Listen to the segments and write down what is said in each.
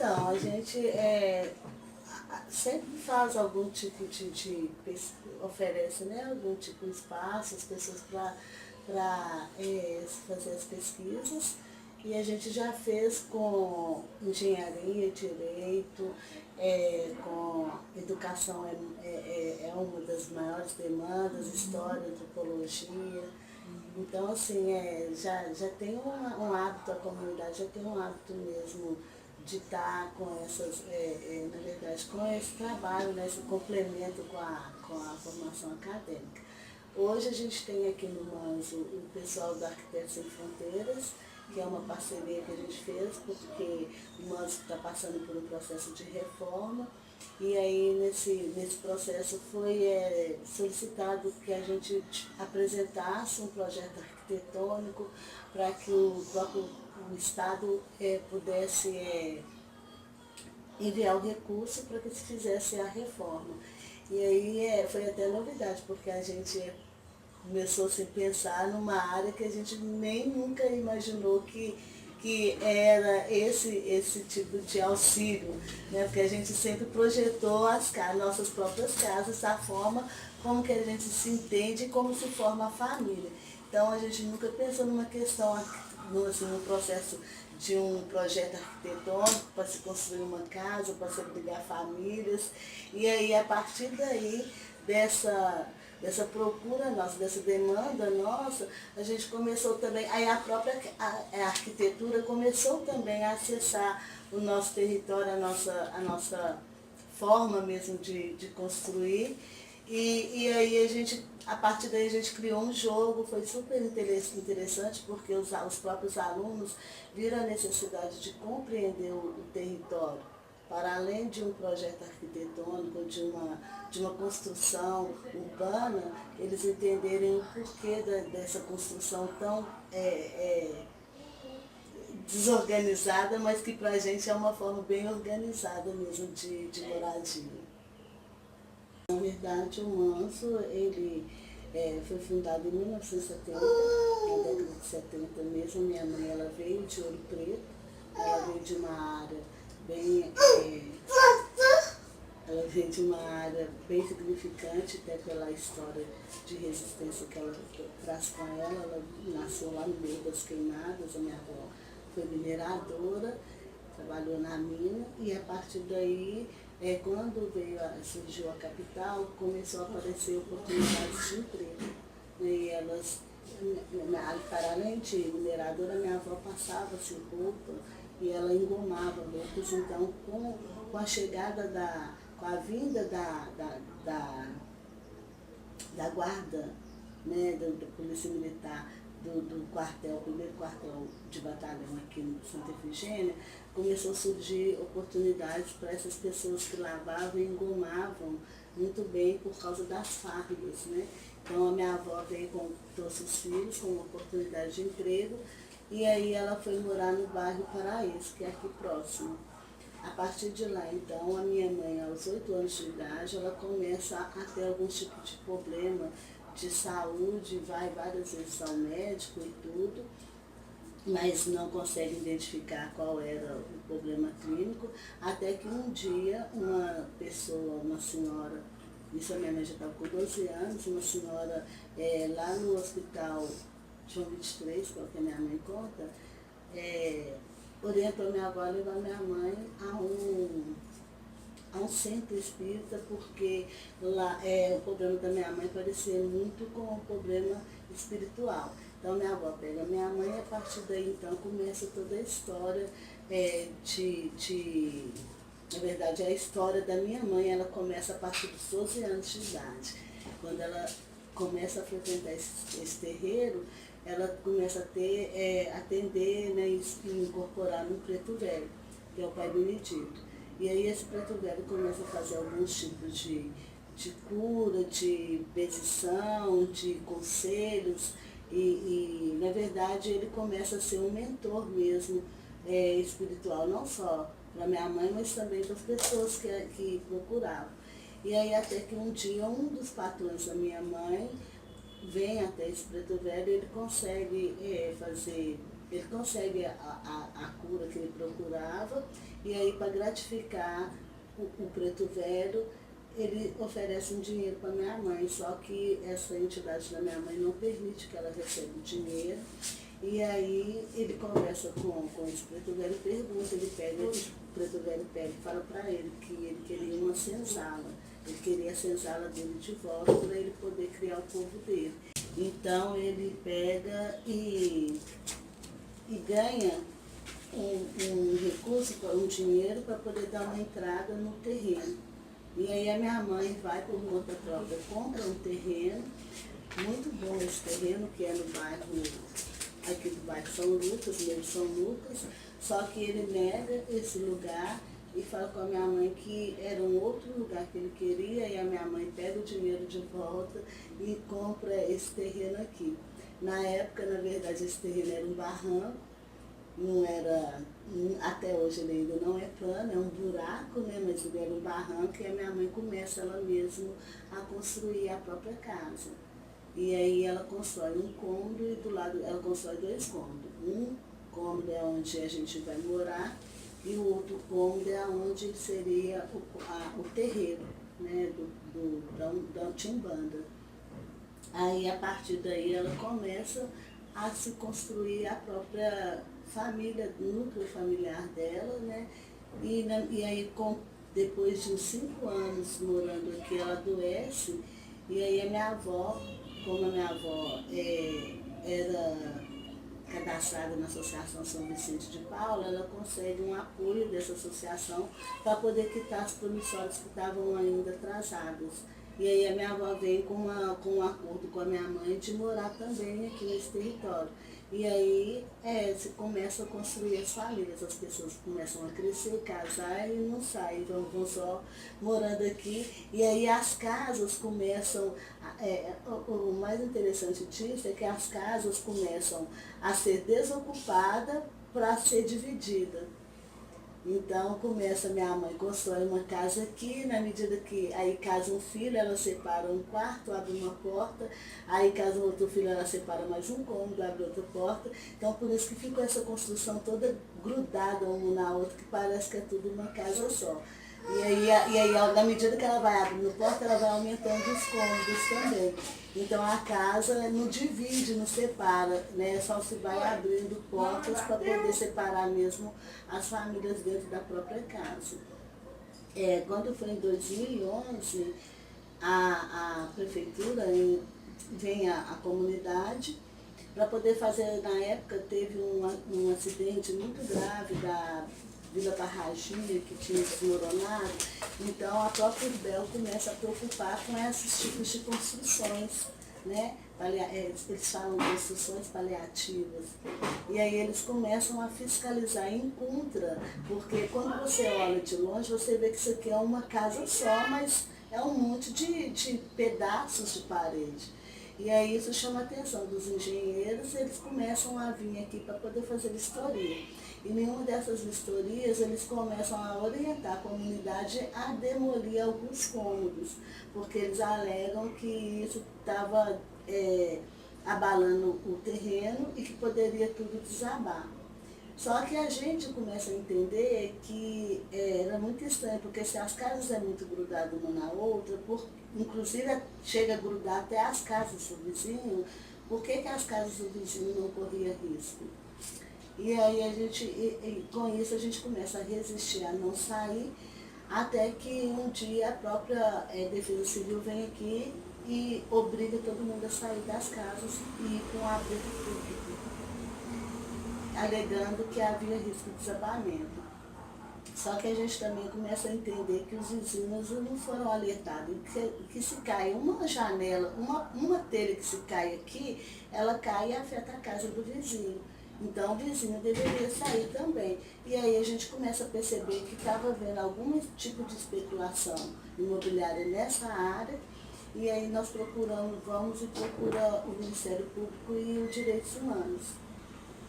Então, a gente sempre faz algum tipo de oferece, né, algum tipo de espaço, as pessoas para fazer as pesquisas. E a gente já fez com engenharia, direito, com educação é uma das maiores demandas, história, antropologia. Então, assim, já tem um hábito, a comunidade já tem um hábito mesmo de estar com essas, na verdade, com esse trabalho, né, esse complemento com a formação acadêmica. Hoje a gente tem aqui no Manzo o pessoal do Arquitetos Sem Fronteiras, que é uma parceria que a gente fez, porque o Manzo está passando por um processo de reforma, e aí nesse processo foi solicitado que a gente apresentasse um projeto arquitetônico para que o próprio Estado pudesse enviar o recurso para que se fizesse a reforma. E aí foi até novidade, porque a gente começou a se pensar numa área que a gente nem nunca imaginou que era esse tipo de auxílio, né? Porque a gente sempre projetou as nossas próprias casas, a forma como que a gente se entende e como se forma a família. Então a gente nunca pensou numa questão, assim, no processo de um projeto arquitetônico para se construir uma casa, para se abrigar famílias. E aí, a partir daí, dessa procura nossa, dessa demanda nossa, a gente começou também, aí a própria a arquitetura começou também a acessar o nosso território, a nossa forma mesmo de construir. E aí a partir daí a gente criou um jogo, foi super interessante, porque os próprios alunos viram a necessidade de compreender o território, para além de um projeto arquitetônico, de uma construção urbana, eles entenderem o porquê dessa construção tão desorganizada, mas que para a gente é uma forma bem organizada mesmo de moradia. Na verdade, o Manzo, ele foi fundado em 1970, na década de 70 mesmo. Minha mãe, ela veio de Ouro Preto, ela veio de uma área bem, ela veio de uma área bem significante, até pela história de resistência que ela traz com ela. Ela nasceu lá no meio das queimadas, a minha avó foi mineradora, trabalhou na mina, e a partir daí, quando surgiu a capital, começou a aparecer oportunidades de emprego. E elas, para além de mineradora, minha avó passava-se roupa e ela engomava roupas. Então, com a chegada com a vinda da guarda, né, da Polícia Militar, do quartel, o primeiro quartel de batalhão aqui em Santa Efigênia, começou a surgir oportunidades para essas pessoas que lavavam e engomavam muito bem por causa das fábricas, né? Então a minha avó trouxe os filhos com uma oportunidade de emprego, e aí ela foi morar no bairro Paraíso, que é aqui próximo. A partir de lá, então, a minha mãe, aos 8 anos de idade, ela começa a ter algum tipo de problema de saúde, vai várias vezes ao médico e tudo, mas não consegue identificar qual era o problema clínico, até que um dia uma pessoa, uma senhora, isso a minha mãe já estava com 12 anos, uma senhora lá no hospital João 23, que é o que a minha mãe conta, orientou a minha avó a levar minha mãe a um centro espírita, porque lá o problema da minha mãe parecia muito com o problema espiritual. Então minha avó pega minha mãe, e a partir daí então começa toda a história na verdade, a história da minha mãe, ela começa a partir dos 12 anos de idade. Quando ela começa a frequentar esse terreiro, ela começa a atender, né, e incorporar no Preto Velho, que é o Pai Benedito. E aí esse Preto Velho começa a fazer alguns tipos de cura, de bendição, de conselhos, e na verdade ele começa a ser um mentor mesmo espiritual, não só para minha mãe, mas também para as pessoas que procuravam. E aí até que um dia um dos patrões da minha mãe vem até esse Preto Velho, e ele consegue fazer ele consegue a cura que ele procurava, e aí para gratificar o preto velho, ele oferece um dinheiro para minha mãe, só que essa entidade da minha mãe não permite que ela receba o dinheiro. E aí ele conversa com esse preto velho e pergunta, o preto velho pega e fala para ele que ele queria uma senzala. Ele queria a senzala dele de volta para ele poder criar o povo dele. Então ele pega e ganha um recurso, um dinheiro para poder dar uma entrada no terreno. E aí a minha mãe vai por conta própria, compra um terreno, muito bom esse terreno, que é no bairro, aqui do bairro São Lucas, mesmo São Lucas, só que ele nega esse lugar e fala com a minha mãe que era um outro lugar que ele queria, e a minha mãe pega o dinheiro de volta e compra esse terreno aqui. Na época, na verdade, esse terreno era um barranco, não era, até hoje ele ainda não é plano, é um buraco, né, mas ele era um barranco, e a minha mãe começa ela mesma a construir a própria casa. E aí ela constrói um cômodo e do lado ela constrói 2 cômodos. Um cômodo é onde a gente vai morar e o outro cômodo é onde seria o terreiro, né, da Umbanda. Aí a partir daí ela começa a se construir a própria família, núcleo familiar dela, né? E aí depois de uns 5 anos morando aqui, ela adoece, e aí a minha avó, como a minha avó era cadastrada na Associação São Vicente de Paula, ela consegue um apoio dessa associação para poder quitar as promissórias que estavam ainda atrasadas. E aí a minha avó vem com um acordo com a minha mãe de morar também aqui nesse território. E aí se começa a construir as famílias, as pessoas começam a crescer, casar e não saem, vão só morando aqui. E aí as casas começam, o mais interessante disso é que as casas começam a ser desocupadas para ser dividida. Então começa, minha mãe constrói uma casa aqui, na medida que aí casa um filho, ela separa um quarto, abre uma porta, aí casa um outro filho, ela separa mais um cômodo, abre outra porta. Então por isso que ficou essa construção toda grudada uma na outra, que parece que é tudo uma casa só. E aí, na medida que ela vai abrindo porta, ela vai aumentando os cômodos também. Então a casa não divide, não separa, né? Só se vai abrindo portas para poder separar mesmo as famílias dentro da própria casa. Quando foi em 2011, a prefeitura vem a comunidade para poder fazer, na época teve um acidente muito grave da Vila Barraginha, que tinha desmoronado, então a própria Urbel começa a preocupar com esses tipos de construções, né? Eles falam de construções paliativas. E aí eles começam a fiscalizar em contra, porque quando você olha de longe, você vê que isso aqui é uma casa só, mas é um monte de pedaços de parede. E aí isso chama a atenção dos engenheiros, eles começam a vir aqui para poder fazer vistoria. E nenhuma dessas vistorias eles começam a orientar a comunidade a demolir alguns cômodos, porque eles alegam que isso estava abalando o terreno e que poderia tudo desabar. Só que a gente começa a entender que era muito estranho, porque se as casas são muito grudadas uma na outra, inclusive chega a grudar até as casas do vizinho, por que as casas do vizinho não corriam risco? E aí com isso a gente começa a resistir a não sair, até que um dia a própria Defesa Civil vem aqui e obriga todo mundo a sair das casas e ir com abrigo público, alegando que havia risco de desabamento. Só que a gente também começa a entender que os vizinhos não foram alertados, que se cai uma janela, uma telha que se cai aqui, ela cai e afeta a casa do vizinho. Então o vizinho deveria sair também. E aí a gente começa a perceber que estava havendo algum tipo de especulação imobiliária nessa área, e aí nós vamos e procura o Ministério Público e os Direitos Humanos.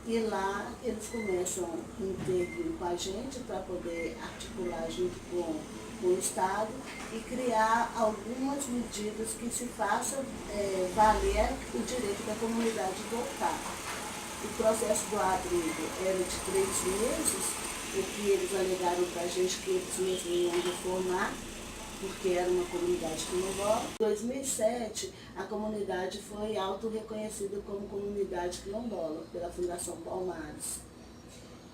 E lá eles começam a intervir com a gente para poder articular junto com o Estado e criar algumas medidas que se façam valer o direito da comunidade voltar. O processo do abrigo era de 3 meses, o que eles alegaram para a gente que eles mesmos iam reformar, porque era uma comunidade quilombola. Em 2007, a comunidade foi auto-reconhecida como comunidade quilombola pela Fundação Palmares.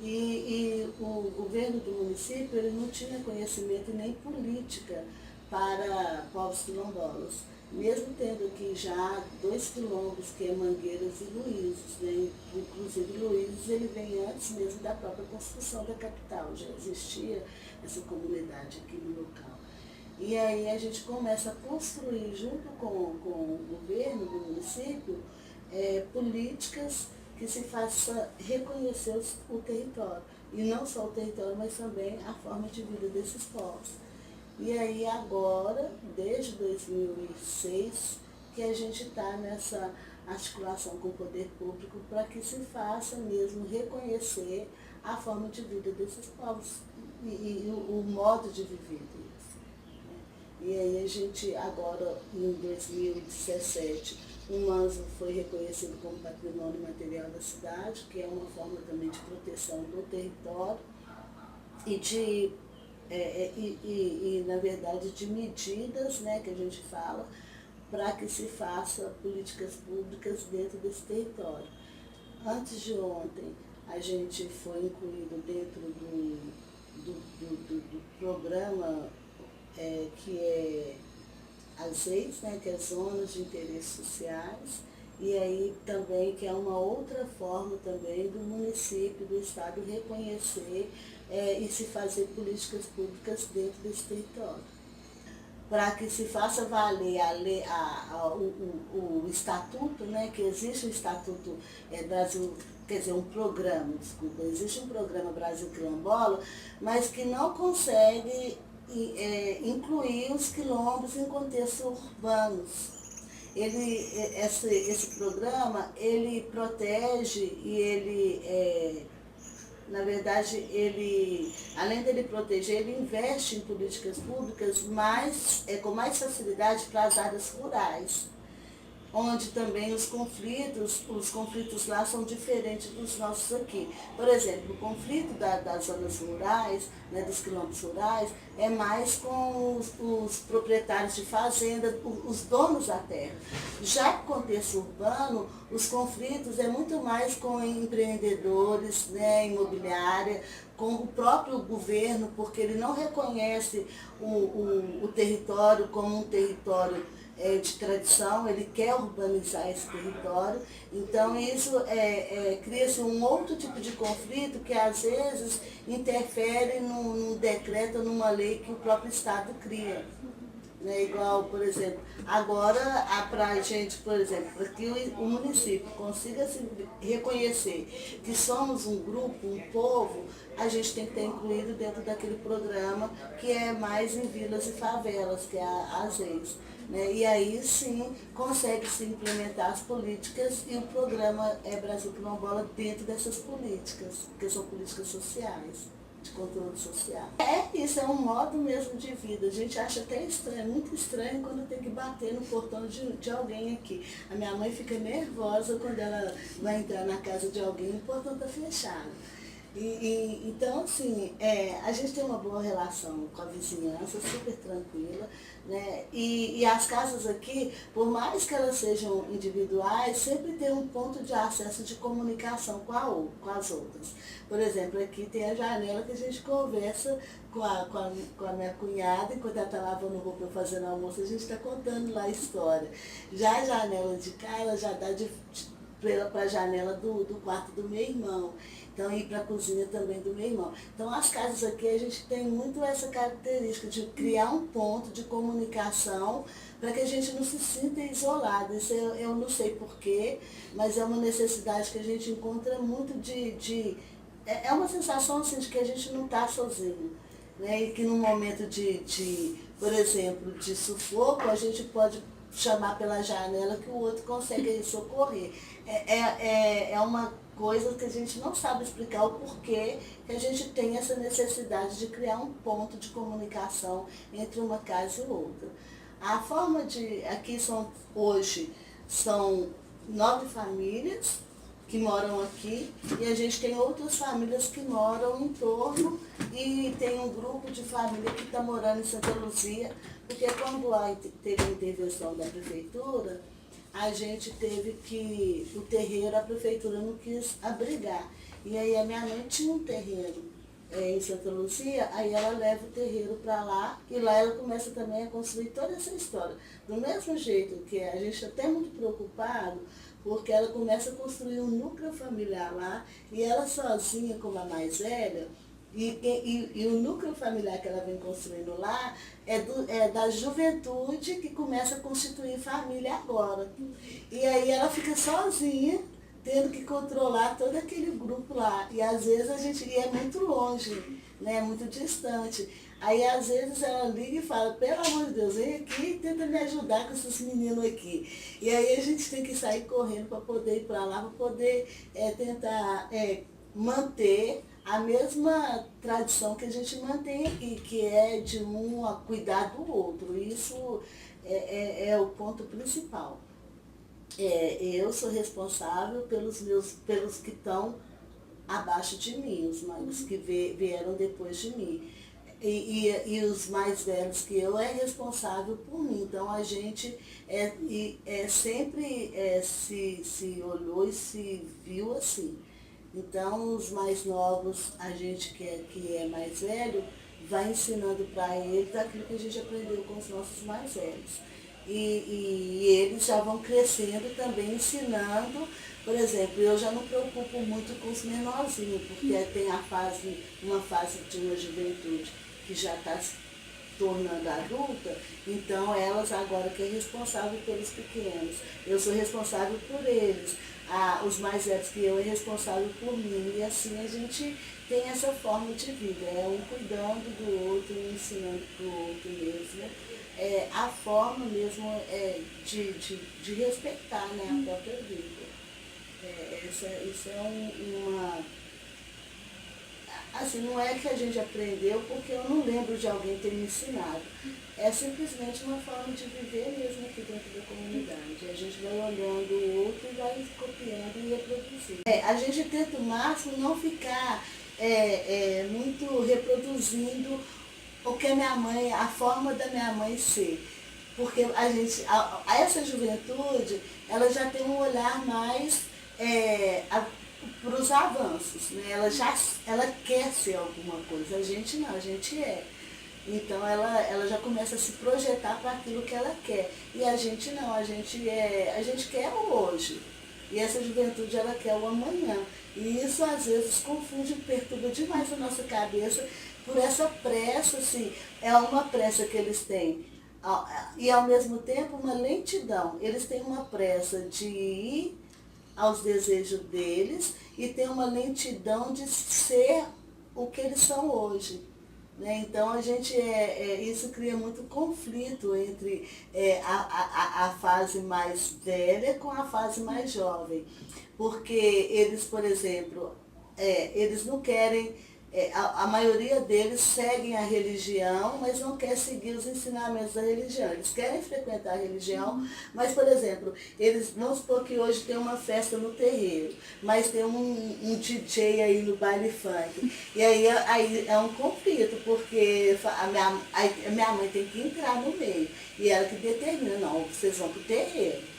E o governo do município ele não tinha conhecimento e nem política para povos quilombolas, mesmo tendo aqui já 2 quilombos, que é Mangueiras e Luíses, né? Inclusive Luíses ele vem antes mesmo da própria construção da capital, já existia essa comunidade aqui no local. E aí a gente começa a construir, junto com o governo do município, políticas que se faça reconhecer o território. E não só o território, mas também a forma de vida desses povos. E aí agora, desde 2006, que a gente está nessa articulação com o poder público para que se faça mesmo reconhecer a forma de vida desses povos e o modo de viver deles. E aí a gente agora, em 2017, o Manzo foi reconhecido como patrimônio material da cidade, que é uma forma também de proteção do território e na verdade, de medidas, né, que a gente fala, para que se faça políticas públicas dentro desse território. Antes de ontem, a gente foi incluído dentro do programa que é as EIs, né, que é Zonas de Interesses Sociais, e aí também que é uma outra forma também do município, do estado reconhecer e se fazer políticas públicas dentro desse território. Para que se faça valer o estatuto, né, que existe o Estatuto Brasil, quer dizer, um programa, desculpa, existe um programa Brasil Quilombola, mas que não consegue incluir os quilombos em contextos urbanos. Esse programa, ele protege e ele, na verdade, além dele proteger, ele investe em políticas públicas com mais facilidade para as áreas rurais, onde também os conflitos lá são diferentes dos nossos aqui. Por exemplo, o conflito das zonas rurais, né, dos quilombos rurais, é mais com os proprietários de fazenda, os donos da terra. Já no contexto urbano, os conflitos é muito mais com empreendedores, né, imobiliária, com o próprio governo, porque ele não reconhece o território como um território de tradição, ele quer urbanizar esse território, então isso cria-se um outro tipo de conflito que às vezes interfere num decreto, numa lei que o próprio Estado cria. Né? Igual, por exemplo, agora para a gente, por exemplo, para que o município consiga se reconhecer que somos um grupo, um povo, a gente tem que ter incluído dentro daquele programa que é mais em vilas e favelas, que é as EIs. Né? E aí sim consegue se implementar as políticas e o programa Brasil Quilombola dentro dessas políticas, que são políticas sociais, de conteúdo social. Isso, é um modo mesmo de vida. A gente acha até estranho, muito estranho quando tem que bater no portão de alguém aqui. A minha mãe fica nervosa quando ela vai entrar na casa de alguém e o portão está fechado. Então, assim, a gente tem uma boa relação com a vizinhança, super tranquila, né? E as casas aqui, por mais que elas sejam individuais, sempre tem um ponto de acesso de comunicação com as outras. Por exemplo, aqui tem a janela que a gente conversa com a minha cunhada, enquanto ela está lavando roupa, fazendo almoço, a gente está contando lá a história. Já a janela de cá, ela já dá para a janela do quarto do meu irmão. Então, ir para a cozinha também do meu irmão. Então, as casas aqui, a gente tem muito essa característica de criar um ponto de comunicação para que a gente não se sinta isolado. Isso eu não sei porquê, mas é uma necessidade que a gente encontra muito é uma sensação assim, de que a gente não está sozinho. Né? E que no momento por exemplo, de sufoco, a gente pode chamar pela janela que o outro consegue socorrer. É uma coisa que a gente não sabe explicar o porquê que a gente tem essa necessidade de criar um ponto de comunicação entre uma casa e outra. A forma aqui hoje são 9 famílias, que moram aqui, e a gente tem outras famílias que moram em torno, e tem um grupo de família que está morando em Santa Luzia, porque quando lá teve a intervenção da prefeitura, a gente teve que, o terreiro, a prefeitura não quis abrigar. E aí a minha mãe tinha um terreiro em Santa Luzia, aí ela leva o terreiro para lá, e lá ela começa também a construir toda essa história. Do mesmo jeito que a gente está até muito preocupado, porque ela começa a construir um núcleo familiar lá, e ela sozinha, como a mais velha, e o núcleo familiar que ela vem construindo lá é da juventude que começa a constituir família agora. E aí ela fica sozinha, tendo que controlar todo aquele grupo lá. E às vezes a gente ia muito longe, né, muito distante. Aí às vezes ela liga e fala, pelo amor de Deus, vem aqui e tenta me ajudar com esses meninos aqui. E aí a gente tem que sair correndo para poder ir para lá, para poder tentar manter a mesma tradição que a gente mantém aqui, que é de um a cuidar do outro. Isso é o ponto principal. Eu sou responsável pelos que estão abaixo de mim, os que vieram depois de mim. E os mais velhos que eu é responsável por mim. Então a gente sempre se olhou e se viu assim. Então os mais novos, a gente que é mais velho, vai ensinando para eles aquilo que a gente aprendeu com os nossos mais velhos. E eles já vão crescendo também ensinando. Por exemplo, eu já não me preocupo muito com os menorzinhos, porque tem uma fase de uma juventude que já está se tornando adulta, então elas agora que é responsável pelos pequenos. Eu sou responsável por eles. Os mais velhos que eu é responsável por mim. E assim a gente tem essa forma de vida, um cuidando do outro, um ensinando para o outro mesmo. A forma mesmo de respeitar, né, a própria vida. Isso é uma... Assim, não é que a gente aprendeu porque eu não lembro de alguém ter me ensinado. É simplesmente uma forma de viver mesmo aqui dentro da comunidade. A gente vai olhando o outro e vai copiando e reproduzindo. A gente tenta o máximo não ficar muito reproduzindo o que a forma da minha mãe ser. Porque essa juventude, ela já tem um olhar mais para os avanços, né? Ela quer ser alguma coisa, a gente não, a gente é. Então ela já começa a se projetar para aquilo que ela quer. E a gente não, a gente quer o hoje. E essa juventude, ela quer o amanhã. E isso às vezes confunde, perturba demais a nossa cabeça por essa pressa, assim, é uma pressa que eles têm. E ao mesmo tempo uma lentidão. Eles têm uma pressa de ir aos desejos deles e tem uma lentidão de ser o que eles são hoje. Né? Então a gente isso cria muito conflito entre a fase mais velha com a fase mais jovem. Porque eles, por exemplo, eles não querem, a maioria deles seguem a religião, mas não quer seguir os ensinamentos da religião. Eles querem frequentar a religião, mas, por exemplo, vamos supor que hoje tem uma festa no terreiro, mas tem um DJ aí no baile funk. E aí é um conflito, porque a minha mãe tem que entrar no meio. E ela que determina, não, vocês vão para o terreiro.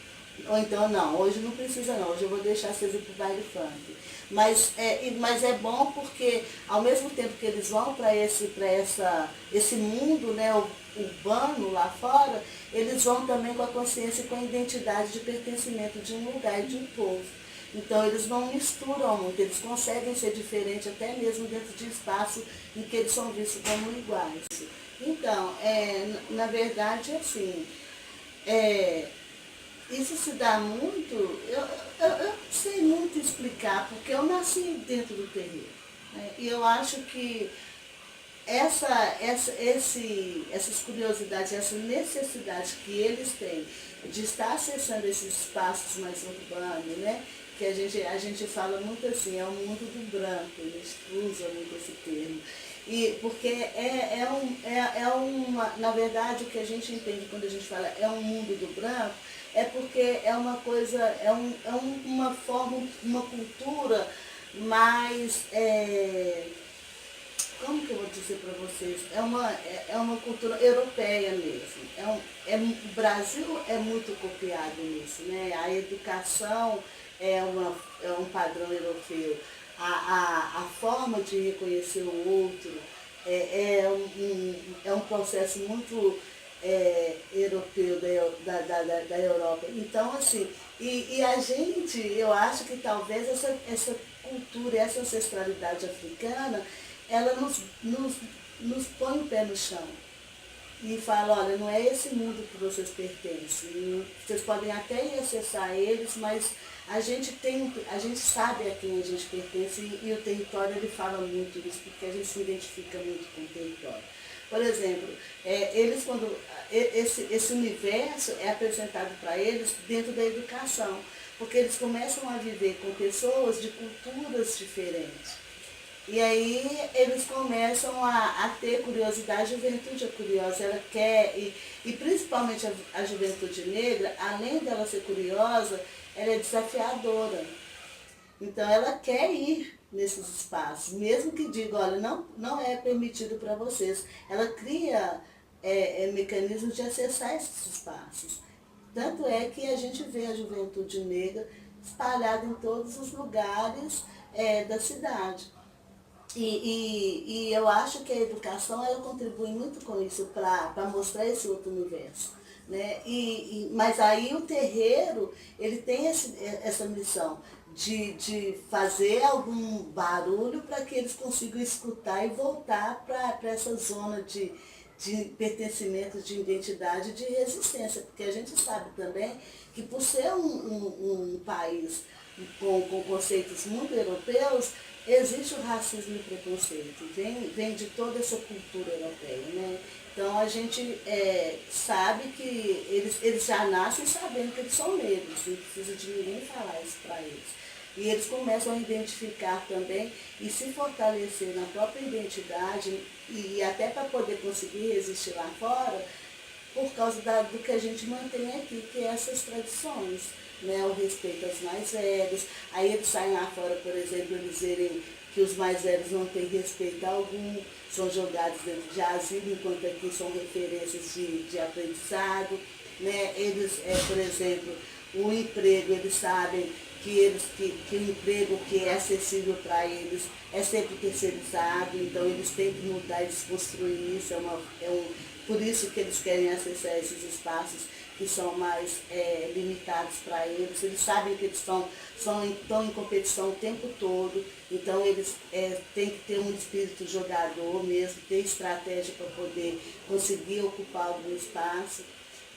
Ou então, não, hoje não precisa não, hoje eu vou deixar vocês ir para o baile funk. Mas é bom porque, ao mesmo tempo que eles vão para esse mundo, né, urbano lá fora, eles vão também com a consciência e com a identidade de pertencimento de um lugar e de um povo. Então eles não misturam muito, eles conseguem ser diferentes até mesmo dentro de espaço em que eles são vistos como iguais. Então, na verdade, assim, isso se dá muito, eu não sei muito explicar, porque eu nasci dentro do terreiro. Né? E eu acho que essas curiosidades, essa necessidade que eles têm de estar acessando esses espaços mais urbanos, né? que a gente fala muito assim, é o mundo do branco, eles usam muito esse termo. E porque na verdade, o que a gente entende quando a gente fala é um mundo do branco, é porque é uma coisa, uma forma, uma cultura mais, como que eu vou dizer para vocês? É uma cultura europeia mesmo. O Brasil é muito copiado nisso, né? A educação é um padrão europeu. A forma de reconhecer o outro é um processo muito europeu da Europa. Então, assim, e a gente, eu acho que talvez essa cultura, essa ancestralidade africana, ela nos põe o pé no chão e fala, olha, não é esse mundo que vocês pertencem. Vocês podem até ir acessar eles, mas a gente sabe a quem a gente pertence e o território ele fala muito isso, porque a gente se identifica muito com o território. Por exemplo, esse universo é apresentado para eles dentro da educação, porque eles começam a viver com pessoas de culturas diferentes. E aí eles começam a ter curiosidade, a juventude é curiosa, ela quer, e principalmente a juventude negra, além dela ser curiosa, ela é desafiadora. Então ela quer ir nesses espaços, mesmo que diga, olha, não é permitido para vocês. Ela cria mecanismos de acessar esses espaços. Tanto é que a gente vê a juventude negra espalhada em todos os lugares da cidade. E eu acho que a educação ela contribui muito com isso, para mostrar esse outro universo. Né? Mas aí o terreiro ele tem essa missão de fazer algum barulho para que eles consigam escutar e voltar para essa zona de pertencimento, de identidade, de resistência. Porque a gente sabe também que por ser um país com conceitos muito europeus, existe o racismo e o preconceito, vem de toda essa cultura europeia, né? Então a gente sabe que eles já nascem sabendo que eles são negros, não precisa de ninguém falar isso para eles. E eles começam a identificar também e se fortalecer na própria identidade e até para poder conseguir resistir lá fora, por causa do que a gente mantém aqui, que é essas tradições, né? O respeito aos mais velhos. Aí eles saem lá fora, por exemplo, eles dizerem que os mais velhos não têm respeito algum, são jogados dentro de asilo, enquanto aqui são referências de aprendizado. Né? Eles, por exemplo, o emprego, eles sabem que o emprego que é acessível para eles é sempre terceirizado, então eles têm que mudar e desconstruir isso, por isso que eles querem acessar esses espaços que são mais limitados para eles. Eles sabem que eles estão em competição o tempo todo, então eles têm que ter um espírito jogador mesmo, ter estratégia para poder conseguir ocupar algum espaço.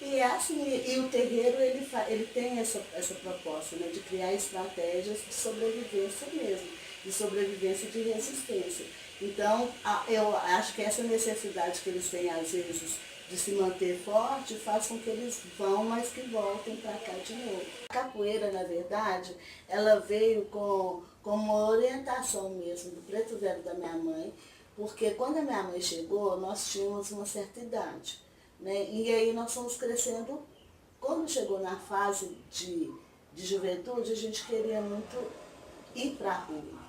E assim, e o terreiro ele tem essa proposta, né, de criar estratégias de sobrevivência mesmo, de sobrevivência e de resistência. Então, eu acho que essa necessidade que eles têm, às vezes, de se manter forte, faz com que eles vão, mas que voltem para cá de novo. A capoeira, na verdade, ela veio com uma orientação mesmo do preto velho da minha mãe, porque quando a minha mãe chegou, nós tínhamos uma certa idade. Né? E aí nós fomos crescendo. Quando chegou na fase de juventude, a gente queria muito ir para a rua.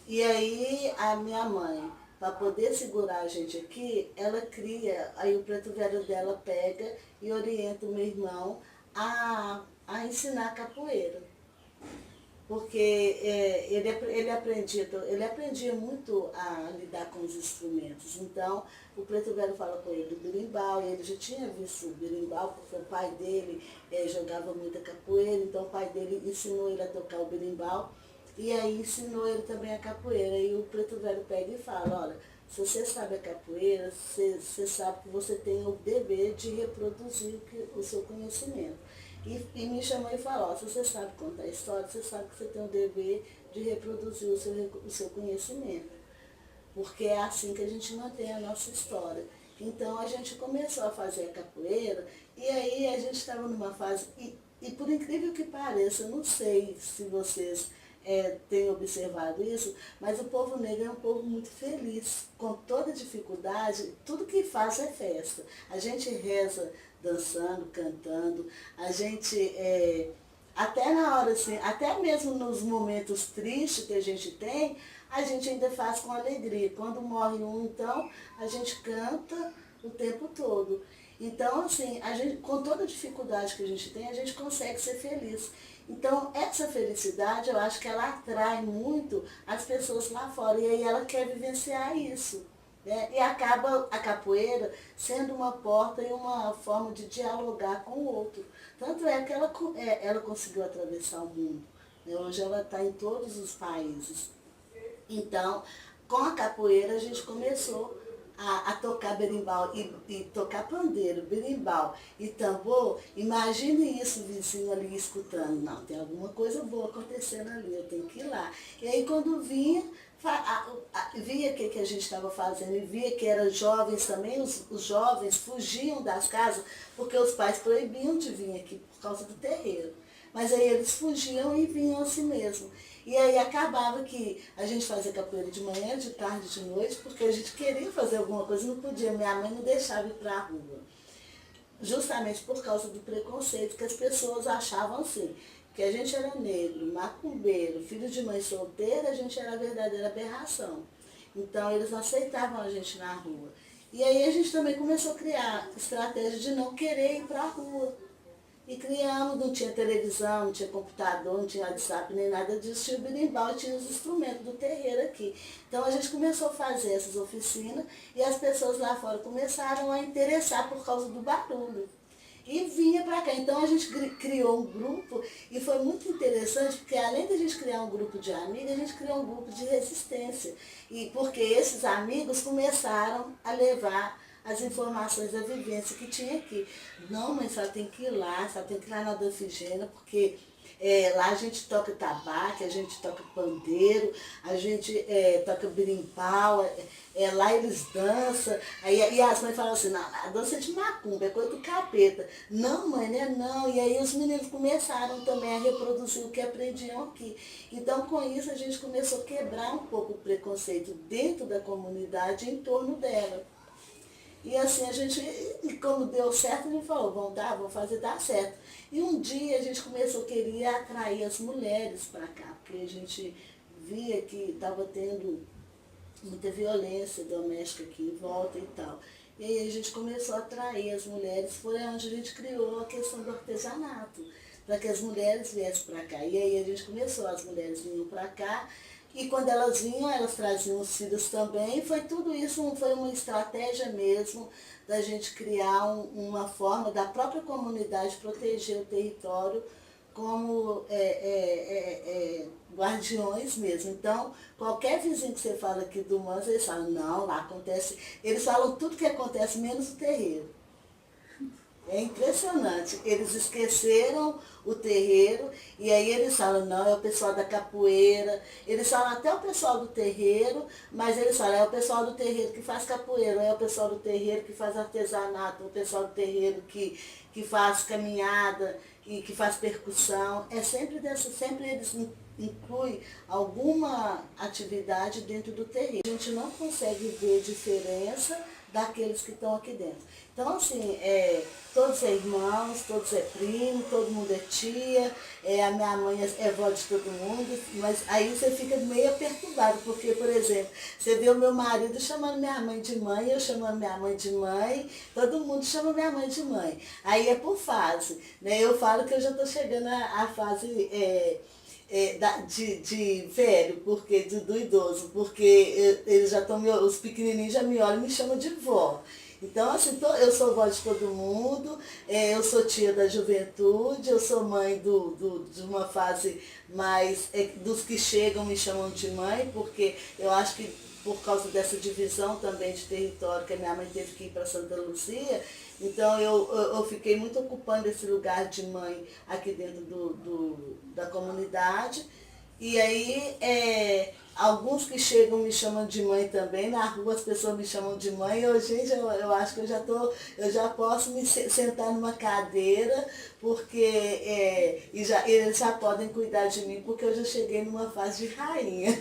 E aí a minha mãe, para poder segurar a gente aqui, ela cria, aí o preto velho dela pega e orienta o meu irmão a ensinar capoeira. Porque ele aprendia muito a lidar com os instrumentos. Então, o preto velho fala com ele do berimbau, e ele já tinha visto o berimbau, porque o pai dele jogava muita capoeira, então o pai dele ensinou ele a tocar o berimbau, e aí ensinou ele também a capoeira. E o preto velho pega e fala, olha, se você sabe a capoeira, você sabe que você tem o dever de reproduzir o seu conhecimento. E me chamou e falou, se você sabe contar a história, você sabe que você tem o dever de reproduzir o seu conhecimento. Porque é assim que a gente mantém a nossa história. Então a gente começou a fazer a capoeira, e aí a gente estava numa fase, e por incrível que pareça, eu não sei se vocês têm observado isso, mas o povo negro é um povo muito feliz. Com toda dificuldade, tudo que faz é festa. A gente reza dançando, cantando, a gente, até na hora assim, até mesmo nos momentos tristes que a gente tem, a gente ainda faz com alegria. Quando morre um, então, a gente canta o tempo todo. Então, assim, a gente, com toda a dificuldade que a gente tem, a gente consegue ser feliz. Então, essa felicidade, eu acho que ela atrai muito as pessoas lá fora. E aí ela quer vivenciar isso. Né? E acaba a capoeira sendo uma porta e uma forma de dialogar com o outro. Tanto é que ela conseguiu atravessar o mundo. Né? Hoje ela está em todos os países. Então, com a capoeira a gente começou a tocar berimbau e tocar pandeiro, berimbau e tambor. Imagine isso, o vizinho ali escutando. Não, tem alguma coisa boa acontecendo ali, eu tenho que ir lá. E aí quando vinha, via o que a gente estava fazendo e via que eram jovens também, os jovens fugiam das casas porque os pais proibiam de vir aqui por causa do terreiro. Mas aí eles fugiam e vinham assim mesmo. E aí acabava que a gente fazia capoeira de manhã, de tarde, de noite, porque a gente queria fazer alguma coisa e não podia. Minha mãe não deixava ir para a rua. Justamente por causa do preconceito que as pessoas achavam assim. Que a gente era negro, macumbeiro, filho de mãe solteira, a gente era a verdadeira aberração. Então eles não aceitavam a gente na rua. E aí a gente também começou a criar estratégia de não querer ir para a rua. E criamos, não tinha televisão, não tinha computador, não tinha WhatsApp, nem nada disso, tinha o berimbau, tinha os instrumentos do terreiro aqui. Então a gente começou a fazer essas oficinas e as pessoas lá fora começaram a interessar por causa do barulho. E vinha para cá. Então a gente criou um grupo e foi muito interessante, porque além de a gente criar um grupo de amigos, a gente criou um grupo de resistência. E porque esses amigos começaram a levar as informações da vivência que tinha aqui. Não, mas só tem que ir lá, só tem que ir lá na Danfigena, porque lá a gente toca tabaco, a gente toca pandeiro, a gente toca berimbau, lá eles dançam. Aí, e as mães falam assim, não, a dança é de macumba, é coisa do capeta. Não, mãe, né? Não. E aí os meninos começaram também a reproduzir o que aprendiam aqui. Então, com isso, a gente começou a quebrar um pouco o preconceito dentro da comunidade em torno dela. E assim a gente, como deu certo, a gente falou, vamos fazer dar certo. E um dia a gente começou a querer atrair as mulheres para cá, porque a gente via que estava tendo muita violência doméstica aqui em volta e tal. E aí a gente começou a atrair as mulheres, foi onde a gente criou a questão do artesanato, para que as mulheres viessem para cá. E aí a gente começou, as mulheres vinham para cá, e quando elas vinham, elas traziam os filhos também. Foi tudo isso, foi uma estratégia mesmo da gente criar uma forma da própria comunidade proteger o território como guardiões mesmo. Então, qualquer vizinho que você fala aqui do Mans, eles falam, não, lá acontece, eles falam tudo que acontece menos o terreiro. É impressionante. Eles esqueceram o terreiro e aí eles falam, não, é o pessoal da capoeira. Eles falam até o pessoal do terreiro, mas eles falam, é o pessoal do terreiro que faz capoeira, é o pessoal do terreiro que faz artesanato, é o pessoal do terreiro que faz caminhada, que faz percussão. É sempre eles incluem alguma atividade dentro do terreiro. A gente não consegue ver diferença daqueles que estão aqui dentro. Então, assim, todos é irmãos, todos é primo, todo mundo é tia, a minha mãe é vó de todo mundo, mas aí você fica meio perturbado, porque, por exemplo, você vê o meu marido chamando minha mãe de mãe, eu chamando minha mãe de mãe, todo mundo chama minha mãe de mãe. Aí é por fase, né? Eu falo que eu já estou chegando à fase de velho, porque do idoso, porque eles já estão, os pequenininhos já me olham e me chamam de vó. Então, assim, eu sou vó de todo mundo, eu sou tia da juventude, eu sou mãe de uma fase mais, dos que chegam me chamam de mãe, porque eu acho que por causa dessa divisão também de território, que a minha mãe teve que ir para Santa Luzia, então eu fiquei muito ocupando esse lugar de mãe aqui dentro da comunidade. E aí Alguns que chegam me chamam de mãe também, na rua as pessoas me chamam de mãe, gente, eu acho que eu já posso me sentar numa cadeira, porque eles já podem cuidar de mim, porque eu já cheguei numa fase de rainha.